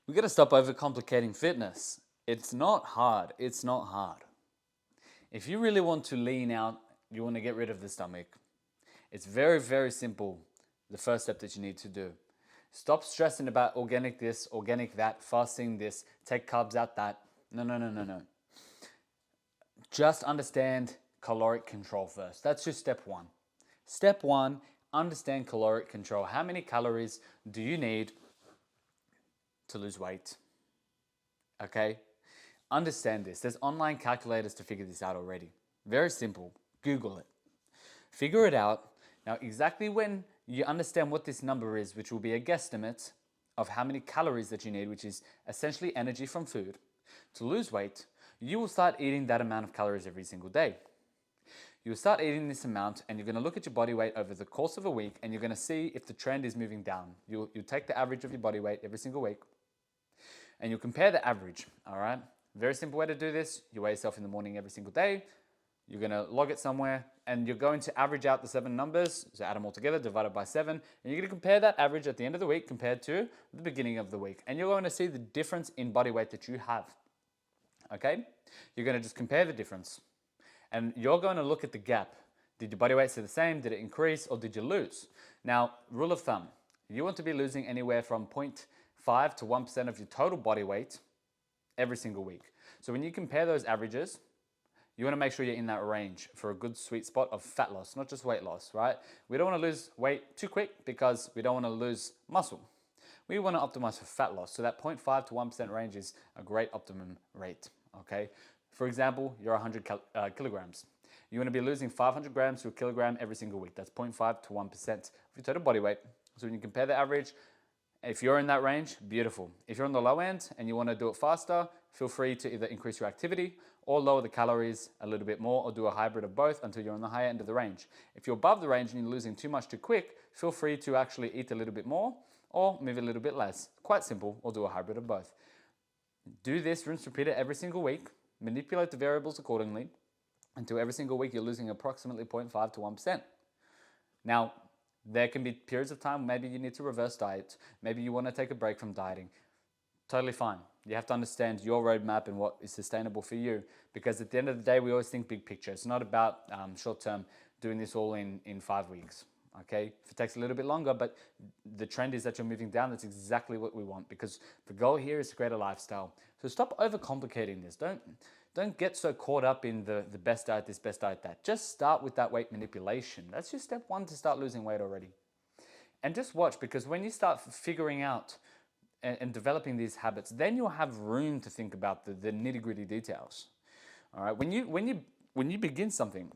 We got to stop overcomplicating fitness. It's not hard. It's not hard. If you really want to lean out, you want to get rid of the stomach, it's very, very simple. The first step that you need to do. Stop stressing about organic this, organic that, fasting this, take carbs out that. No, no, no, no, no. Just understand caloric control first. That's just step one. Step one, understand caloric control. How many calories do you need to lose weight? Okay? Understand this. There's online calculators to figure this out already. Very simple. Google it. Figure it out. Now, exactly when you understand what this number is, which will be a guesstimate of how many calories that you need, which is essentially energy from food, to lose weight, you will start eating that amount of calories every single day. You'll start eating this amount and you're going to look at your body weight over the course of a week and you're going to see if the trend is moving down. You'll take the average of your body weight every single week and you'll compare the average, all right? Very simple way to do this. You weigh yourself in the morning every single day. You're going to log it somewhere and you're going to average out the 7 numbers. So add them all together, divide it by 7. And you're going to compare that average at the end of the week compared to the beginning of the week. And you're going to see the difference in body weight that you have. Okay? You're going to just compare the difference. And you're going to look at the gap. Did your body weight stay the same? Did it increase or did you lose? Now, rule of thumb, you want to be losing anywhere from 0.5 to 1% of your total body weight every single week. So when you compare those averages, you want to make sure you're in that range for a good sweet spot of fat loss, not just weight loss, right? We don't want to lose weight too quick because we don't want to lose muscle. We want to optimize for fat loss. So that 0.5 to 1% range is a great optimum rate, okay? For example, you're 100 kilograms. You want to be losing 500 grams to a kilogram every single week. That's 0.5 to 1% of your total body weight. So when you compare the average, if you're in that range, beautiful. If you're on the low end and you want to do it faster, feel free to either increase your activity or lower the calories a little bit more or do a hybrid of both until you're on the higher end of the range. If you're above the range and you're losing too much too quick, feel free to actually eat a little bit more or move a little bit less. Quite simple, or do a hybrid of both. Do this, rinse, repeat it every single week. Manipulate the variables accordingly until every single week you're losing approximately 0.5 to 1%. Now, there can be periods of time maybe you need to reverse diet. Maybe you want to take a break from dieting. Totally fine. You have to understand your roadmap and what is sustainable for you, because at the end of the day, we always think big picture. It's not about short term doing this all in 5 weeks. Okay, if it takes a little bit longer, but the trend is that you're moving down, that's exactly what we want, because the goal here is to create a lifestyle. So stop overcomplicating this. Don't get so caught up in the best diet this, best diet that. Just start with that weight manipulation. That's just step one to start losing weight already. And just watch, because when you start figuring out and developing these habits, then you'll have room to think about the nitty-gritty details. All right, when you begin something,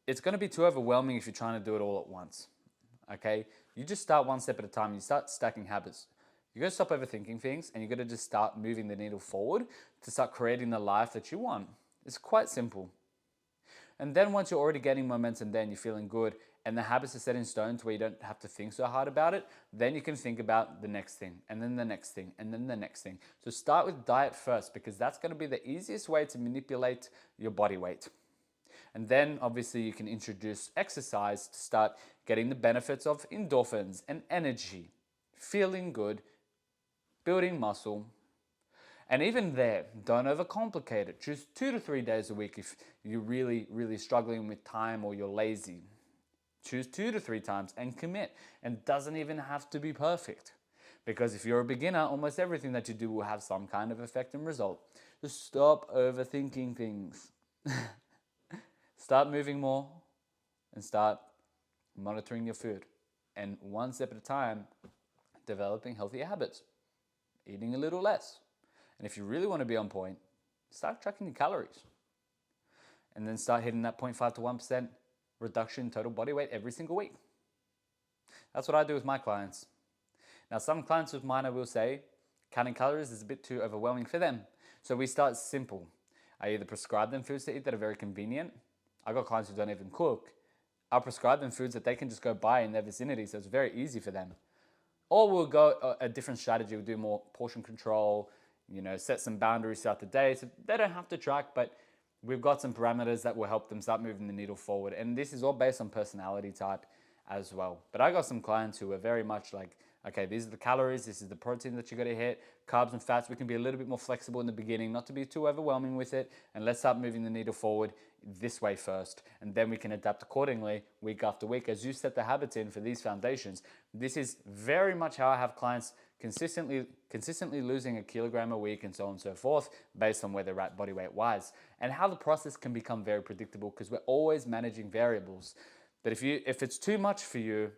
it's going to be too overwhelming if you're trying to do it all at once. Okay, you just start one step at a time. You start stacking habits. You got to stop overthinking things, and you got to just start moving the needle forward to start creating the life that you want. It's quite simple. And then once you're already getting momentum, then you're feeling good, and the habits are set in stone to where you don't have to think so hard about it, then you can think about the next thing, and then the next thing, and then the next thing. So start with diet first, because that's going to be the easiest way to manipulate your body weight. And then obviously you can introduce exercise to start getting the benefits of endorphins and energy, feeling good, building muscle. And even there, don't overcomplicate it. Choose 2 to 3 days a week if you're really, really struggling with time or you're lazy. Choose 2 to 3 times and commit. And it doesn't even have to be perfect. Because if you're a beginner, almost everything that you do will have some kind of effect and result. Just stop overthinking things. Start moving more and start monitoring your food. And one step at a time, developing healthier habits. Eating a little less. And if you really want to be on point, start tracking your calories. And then start hitting that 0.5 to 1% reduction in total body weight every single week. That's what I do with my clients. Now, some clients of mine, I will say, counting calories is a bit too overwhelming for them. So we start simple. I either prescribe them foods to eat that are very convenient. I've got clients who don't even cook. I'll prescribe them foods that they can just go buy in their vicinity, so it's very easy for them. Or we'll go a different strategy. We'll do more portion control, set some boundaries throughout the day. So they don't have to track, but we've got some parameters that will help them start moving the needle forward. And this is all based on personality type as well. But I got some clients who are very much like Okay, these are the calories, this is the protein that you got to hit, carbs and fats. We can be a little bit more flexible in the beginning, not to be too overwhelming with it, and let's start moving the needle forward this way first, and then we can adapt accordingly week after week as you set the habits in for these foundations. This is very much how I have clients consistently losing a kilogram a week and so on and so forth based on where they're at body weight wise, and how the process can become very predictable because we're always managing variables. But if it's too much for you,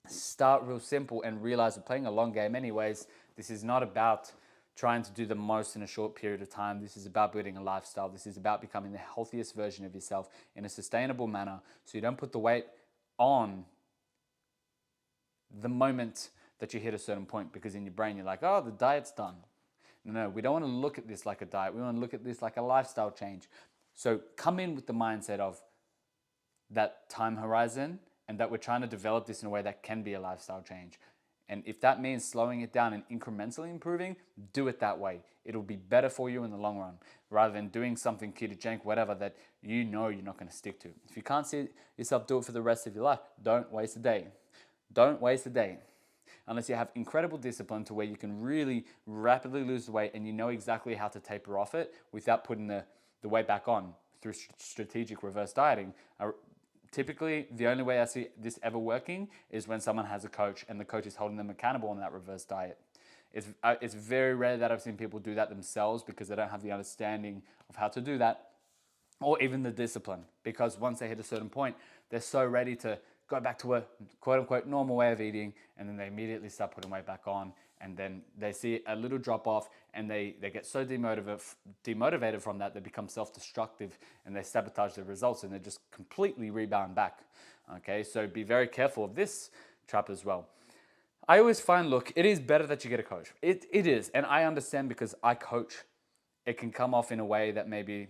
start real simple and realize we're playing a long game anyways. This is not about trying to do the most in a short period of time. This is about building a lifestyle. This is about becoming the healthiest version of yourself in a sustainable manner, so you don't put the weight on the moment that you hit a certain point, because in your brain you're like, oh, the diet's done. No, we don't want to look at this like a diet. We want to look at this like a lifestyle change. So come in with the mindset of that time horizon, and that we're trying to develop this in a way that can be a lifestyle change. And if that means slowing it down and incrementally improving, do it that way. It'll be better for you in the long run, rather than doing something ketogenic, whatever, that you know you're not going to stick to. If you can't see yourself do it for the rest of your life, don't waste a day. Don't waste a day. Unless you have incredible discipline to where you can really rapidly lose the weight and you know exactly how to taper off it without putting the weight back on through strategic reverse dieting. Typically, the only way I see this ever working is when someone has a coach and the coach is holding them accountable on that reverse diet. It's very rare that I've seen people do that themselves because they don't have the understanding of how to do that, or even the discipline, because once they hit a certain point, they're so ready to go back to a quote unquote normal way of eating, and then they immediately start putting weight back on, and then they see a little drop off and they get so demotivated from that, they become self-destructive and they sabotage their results and they just completely rebound back. Okay, so be very careful of this trap as well. I always find, look, it is better that you get a coach. It is, and I understand because I coach. It can come off in a way that maybe,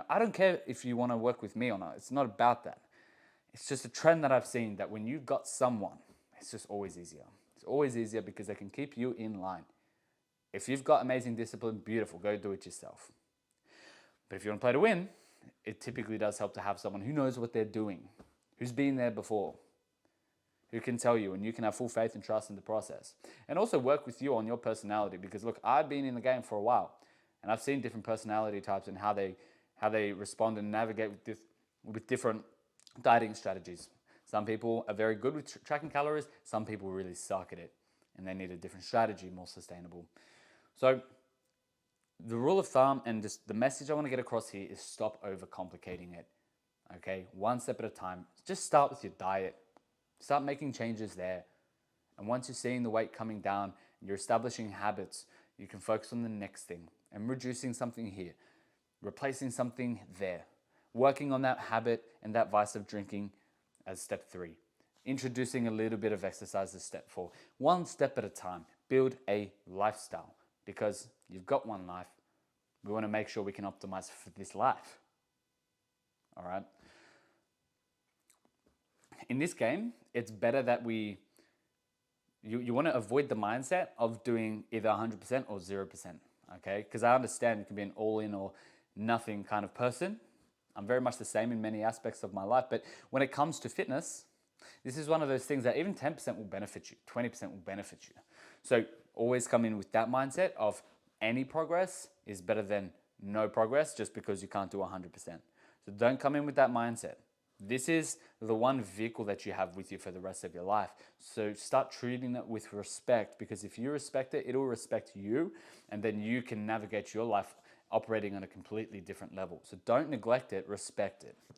I don't care if you want to work with me or not. It's not about that. It's just a trend that I've seen, that when you've got someone, it's just always easier. It's always easier because they can keep you in line. If you've got amazing discipline, beautiful, go do it yourself. But if you want to play to win, it typically does help to have someone who knows what they're doing, who's been there before, who can tell you, and you can have full faith and trust in the process. And also work with you on your personality, because look, I've been in the game for a while and I've seen different personality types and how they respond and navigate with different dieting strategies. Some people are very good with tracking calories. Some people really suck at it and they need a different strategy, more sustainable. So the rule of thumb and just the message I want to get across here is stop overcomplicating it. Okay, one step at a time. Just start with your diet. Start making changes there. And once you're seeing the weight coming down and you're establishing habits, you can focus on the next thing and reducing something here, replacing something there, working on that habit and that vice of drinking as step 3, introducing a little bit of exercise as step 4. One step at a time. Build a lifestyle, because you've got one life. We want to make sure we can optimize for this life. All right. In this game, it's better that you want to avoid the mindset of doing either 100% or 0%. Okay, because I understand you can be an all-in or nothing kind of person. I'm very much the same in many aspects of my life, but when it comes to fitness, this is one of those things that even 10% will benefit you, 20% will benefit you. So always come in with that mindset of any progress is better than no progress just because you can't do 100%. So don't come in with that mindset. This is the one vehicle that you have with you for the rest of your life. So start treating it with respect, because if you respect it, it'll respect you, and then you can navigate your life operating on a completely different level. So don't neglect it, respect it.